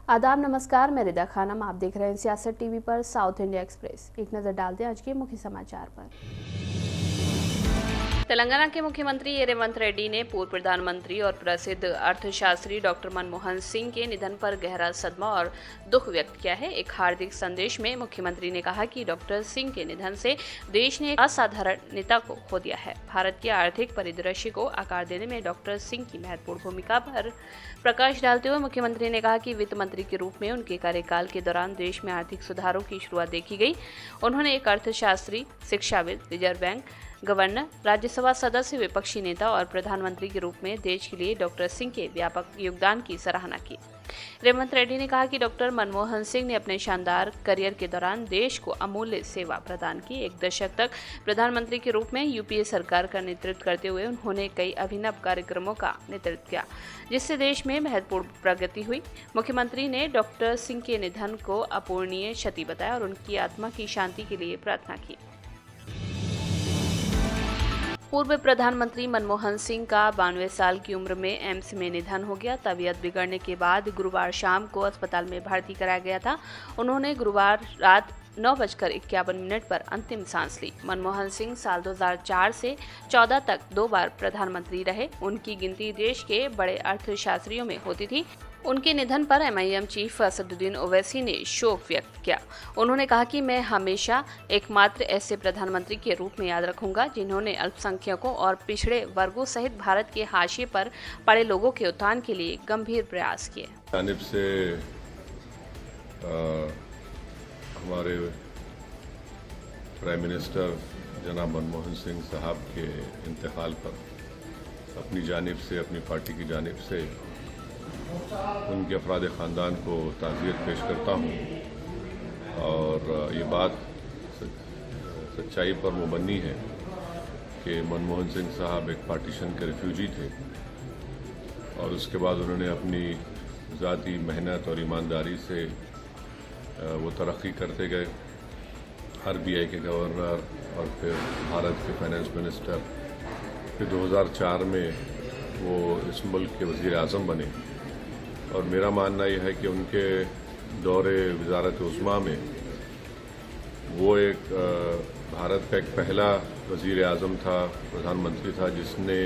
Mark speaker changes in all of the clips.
Speaker 1: आदाब नमस्कार, मैं रिदा खानम। आप देख रहे हैं सियासत टीवी पर साउथ इंडिया एक्सप्रेस। एक नजर डालते हैं आज के मुख्य समाचार पर। तेलंगाना के मुख्यमंत्री रेवंत रेड्डी ने पूर्व प्रधानमंत्री और प्रसिद्ध अर्थशास्त्री डॉक्टर मनमोहन सिंह के निधन पर गहरा सदमा और दुख व्यक्त किया है। एक हार्दिक संदेश में मुख्यमंत्री ने कहा कि डॉक्टर सिंह के निधन से देश ने एक असाधारण नेता को खो दिया है। भारत के आर्थिक परिदृश्य को आकार देने में डॉक्टर सिंह की महत्वपूर्ण भूमिका पर प्रकाश डालते हुए मुख्यमंत्री ने कहा कि वित्त मंत्री के रूप में उनके कार्यकाल के दौरान देश में आर्थिक सुधारों की शुरुआत देखी गई। उन्होंने एक अर्थशास्त्री, शिक्षाविद, रिजर्व बैंक गवर्नर, राज्यसभा सदस्य, विपक्षी नेता और प्रधानमंत्री के रूप में देश के लिए डॉक्टर सिंह के व्यापक योगदान की सराहना की। रेवंत रेड्डी ने कहा कि डॉक्टर मनमोहन सिंह ने अपने शानदार करियर के दौरान देश को अमूल्य सेवा प्रदान की। एक दशक तक प्रधानमंत्री के रूप में यूपीए सरकार का नेतृत्व करते हुए उन्होंने कई अभिनव कार्यक्रमों का नेतृत्व किया, जिससे देश में महत्वपूर्ण प्रगति हुई। मुख्यमंत्री ने डॉक्टर सिंह के निधन को अपूरणीय क्षति बताया और उनकी आत्मा की शांति के लिए प्रार्थना की। पूर्व प्रधानमंत्री मनमोहन सिंह का 92 साल की उम्र में एम्स में निधन हो गया। तबीयत बिगड़ने के बाद गुरुवार शाम को अस्पताल में भर्ती कराया गया था। उन्होंने गुरुवार रात 9:51 पर अंतिम सांस ली। मनमोहन सिंह साल 2004 से 14 तक 2 बार प्रधानमंत्री रहे। उनकी गिनती देश के बड़े अर्थशास्त्रियों में होती थी। उनके निधन पर एमआईएम चीफ असदुद्दीन ओवैसी ने शोक व्यक्त किया। उन्होंने कहा कि मैं हमेशा एकमात्र ऐसे प्रधानमंत्री के रूप में याद रखूंगा जिन्होंने अल्पसंख्यकों और पिछड़े वर्गों सहित भारत के हाशिए पर पड़े लोगों के उत्थान के लिए गंभीर प्रयास किए।
Speaker 2: जानिब से हमारे प्राइम मिनिस्टर जनाब मनमोहन सिंह साहब के इंतकाल पर अपनी जानिब से, अपनी पार्टी की जानिब से उनके अफराद ख़ानदान को ताज़ियत पेश करता हूँ। और ये बात सच्चाई पर मुबन्नी है कि मनमोहन सिंह साहब एक पार्टीशन के रिफ्यूजी थे और उसके बाद उन्होंने अपनी ज़ाती मेहनत और ईमानदारी से वो तरक्की करते गए। आरबीआई के गवर्नर और फिर भारत के फाइनेंस मिनिस्टर, फिर 2004 में वो इस मुल्क के वज़ीर आज़म बने। और मेरा मानना यह है कि उनके दौरे वज़ारत उज़्मा में वो एक भारत का एक पहला वज़ीर आज़म था, प्रधानमंत्री था, जिसने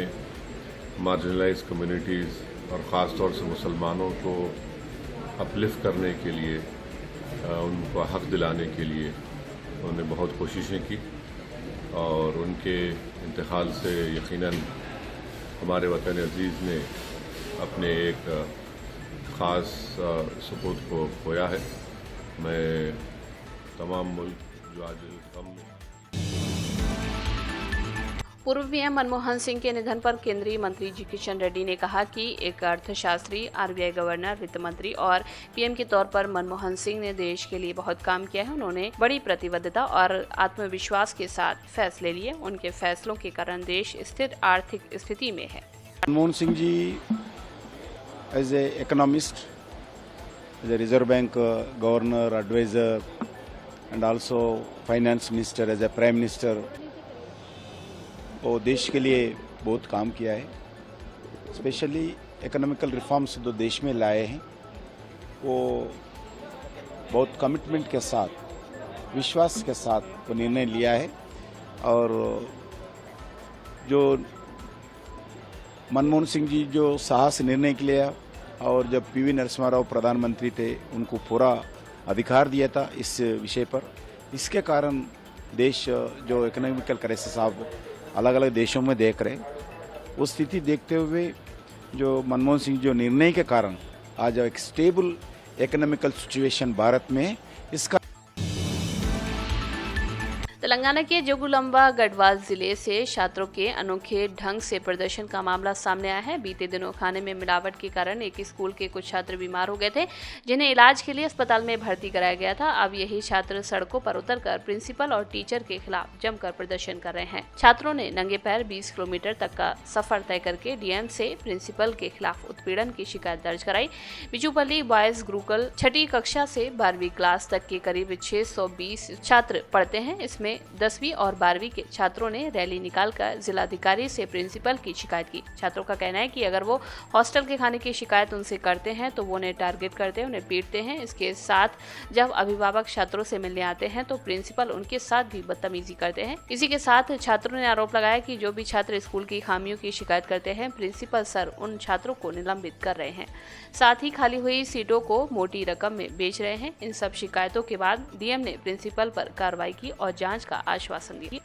Speaker 2: मार्जिनलाइज कम्युनिटीज़ और ख़ास तौर से मुसलमानों को अपलिफ्ट करने के लिए, उनको हक़ दिलाने के लिए उन्होंने बहुत कोशिशें की। और उनके इंतकाल से यकीनन हमारे वतन अज़ीज़ ने अपने एक ख़ास सपूत को खोया है। मैं तमाम मुल्क जो आज गम में।
Speaker 1: पूर्व पीएम मनमोहन सिंह के निधन पर केंद्रीय मंत्री जी किशन रेड्डी ने कहा कि एक अर्थशास्त्री, आरबीआई गवर्नर, वित्त मंत्री और पीएम के तौर पर मनमोहन सिंह ने देश के लिए बहुत काम किया है। उन्होंने बड़ी प्रतिबद्धता और आत्मविश्वास के साथ फैसले लिए। उनके फैसलों के कारण देश स्थिर आर्थिक स्थिति में है।
Speaker 3: Manmohan Singh ji as a economist, as a Reserve Bank governor, advisor, and also finance minister, as a prime minister, वो देश के लिए बहुत काम किया है। स्पेशली इकोनॉमिकल रिफॉर्म्स जो देश में लाए हैं, वो बहुत कमिटमेंट के साथ, विश्वास के साथ वो निर्णय लिया है। और जो मनमोहन सिंह जी जो साहस निर्णय के लिए, और जब पीवी नरसिम्हा राव प्रधानमंत्री थे, उनको पूरा अधिकार दिया था इस विषय पर। इसके कारण देश जो इकोनॉमिकल क्राइसिस आप अलग अलग देशों में देख रहे, वो स्थिति देखते हुए जो मनमोहन सिंह जो निर्णय के कारण आज एक स्टेबल इकोनॉमिकल सिचुएशन भारत में है। इसका
Speaker 1: तेलंगाना के जोगुलंबा गढ़वाल जिले से छात्रों के अनोखे ढंग से प्रदर्शन का मामला सामने आया है। बीते दिनों खाने में मिलावट के कारण एक स्कूल के कुछ छात्र बीमार हो गए थे, जिन्हें इलाज के लिए अस्पताल में भर्ती कराया गया था। अब यही छात्र सड़कों पर उतरकर प्रिंसिपल और टीचर के खिलाफ जमकर प्रदर्शन कर रहे हैं। छात्रों ने नंगे पैर 20 किलोमीटर तक का सफर तय करके डीएम से प्रिंसिपल के खिलाफ उत्पीड़न की शिकायत दर्ज कराई। बिजूपल्ली बॉयज गुरुकुल 6ठी कक्षा से 12वीं क्लास तक के करीब 620 छात्र पढ़ते हैं। इसमें में 10वीं और 12वीं के छात्रों ने रैली निकालकर जिलाधिकारी से प्रिंसिपल की शिकायत की। छात्रों का कहना है कि अगर वो हॉस्टल के खाने की शिकायत उनसे करते हैं तो वो उन्हें टारगेट करते हैं, उन्हें पीटते हैं। इसके साथ जब अभिभावक छात्रों से मिलने आते हैं तो प्रिंसिपल उनके साथ भी बदतमीजी करते हैं। इसी के साथ छात्रों ने आरोप लगाया कि जो भी छात्र स्कूल की खामियों की शिकायत करते हैं, प्रिंसिपल सर उन छात्रों को निलंबित कर रहे हैं, साथ ही खाली हुई सीटों को मोटी रकम में बेच रहे हैं। इन सब शिकायतों के बाद डीएम ने प्रिंसिपल पर कार्रवाई की और जांच का आश्वासन दिया।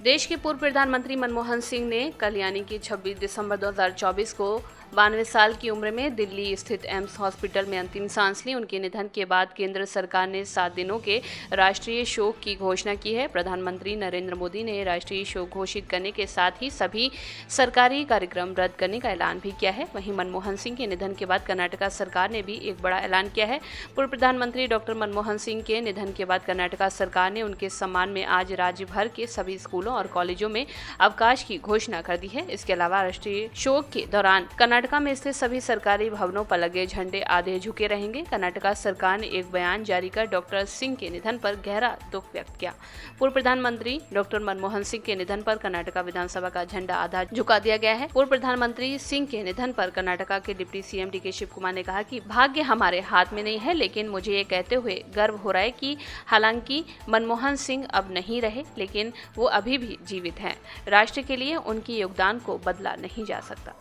Speaker 1: देश के पूर्व प्रधानमंत्री मनमोहन सिंह ने कल यानी कि 26 दिसंबर 2024 को 92 साल की उम्र में दिल्ली स्थित एम्स हॉस्पिटल में अंतिम सांस ली। उनके निधन के बाद केंद्र सरकार ने 7 दिनों के राष्ट्रीय शोक की घोषणा की है। प्रधानमंत्री नरेंद्र मोदी ने राष्ट्रीय शोक घोषित करने के साथ ही सभी सरकारी कार्यक्रम रद्द करने का ऐलान भी किया है। वहीं मनमोहन सिंह के निधन के बाद कर्नाटक सरकार ने भी एक बड़ा ऐलान किया है। पूर्व प्रधानमंत्री डॉक्टर मनमोहन सिंह के निधन के बाद कर्नाटक सरकार ने उनके सम्मान में आज राज्य भर के सभी स्कूलों और कॉलेजों में अवकाश की घोषणा कर दी है। इसके अलावा राष्ट्रीय शोक के दौरान कर्नाटक में स्थित सभी सरकारी भवनों पर लगे झंडे आधे झुके रहेंगे। कर्नाटक सरकार ने एक बयान जारी कर डॉक्टर सिंह के निधन पर गहरा दुख व्यक्त किया। पूर्व प्रधानमंत्री डॉक्टर मनमोहन सिंह के निधन पर कर्नाटक विधानसभा का झंडा आधा झुका दिया गया है। पूर्व प्रधानमंत्री सिंह के निधन पर कर्नाटक के deputy CM DK Shivakumar ने कहा कि भाग्य हमारे हाथ में नहीं है, लेकिन मुझे ये कहते हुए गर्व हो रहा है कि हालांकि मनमोहन सिंह अब नहीं रहे, लेकिन वो अभी भी जीवित हैं। राष्ट्र के लिए उनके योगदान को बदला नहीं जा सकता।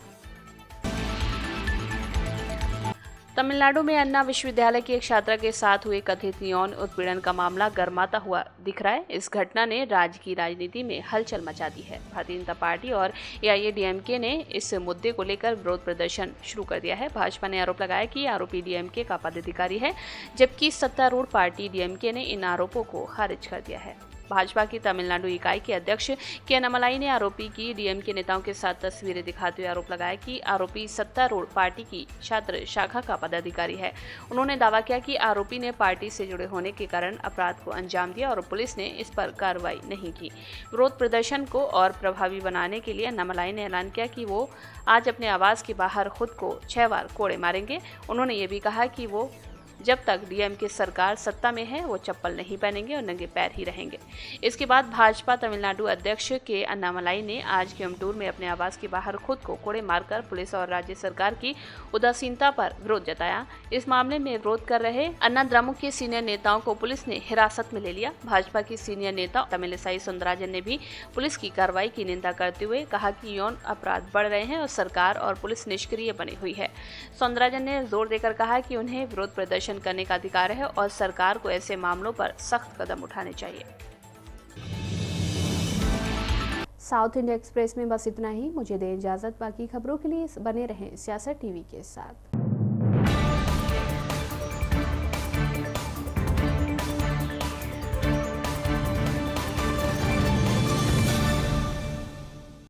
Speaker 1: तमिलनाडु में अन्ना विश्वविद्यालय की एक छात्रा के साथ हुए कथित यौन उत्पीड़न का मामला गर्माता हुआ दिख रहा है। इस घटना ने राज्य की राजनीति में हलचल मचा दी है। भारतीय जनता पार्टी और एआईएडीएमके ने इस मुद्दे को लेकर विरोध प्रदर्शन शुरू कर दिया है। भाजपा ने आरोप लगाया कि आरोपी डीएमके का पदाधिकारी है, जबकि सत्तारूढ़ पार्टी डीएमके ने इन आरोपों को खारिज कर दिया है। भाजपा की तमिलनाडु इकाई के अध्यक्ष के अन्नामलाई ने आरोपी की डीएमके नेताओं के साथ तस्वीरें दिखाते हुए आरोप लगाया कि आरोपी सत्तारूढ़ पार्टी की छात्र शाखा का पदाधिकारी है। उन्होंने दावा किया कि आरोपी ने पार्टी से जुड़े होने के कारण अपराध को अंजाम दिया और पुलिस ने इस पर कार्रवाई नहीं की। विरोध प्रदर्शन को और प्रभावी बनाने के लिए अन्नामलाई ने ऐलान किया कि वो आज अपने आवास के बाहर खुद को 6 बार कोड़े मारेंगे। उन्होंने ये भी कहा कि वो जब तक डीएमके सरकार सत्ता में है वो चप्पल नहीं पहनेंगे और नंगे पैर ही रहेंगे। इसके बाद भाजपा तमिलनाडु अध्यक्ष के अन्नामलाई ने आज कोयम्बटूर में अपने आवास के बाहर खुद को कोड़े मारकर पुलिस और राज्य सरकार की उदासीनता पर विरोध जताया। इस मामले में विरोध कर रहे अन्ना द्रमुक के सीनियर नेताओं को पुलिस ने हिरासत में ले लिया। भाजपा की सीनियर नेता तमिलिसाई सुंदराजन ने भी पुलिस की कार्रवाई की निंदा करते हुए कहा कि यौन अपराध बढ़ रहे हैं और सरकार और पुलिस निष्क्रिय बनी हुई है। सुंदराजन ने जोर देकर कहा कि उन्हें विरोध प्रदर्शन करने का अधिकार है और सरकार को ऐसे मामलों पर सख्त कदम उठाने चाहिए। साउथ इंडिया एक्सप्रेस में बस इतना ही। मुझे दें इजाजत। बाकी खबरों के लिए बने रहें सियासत टीवी के साथ।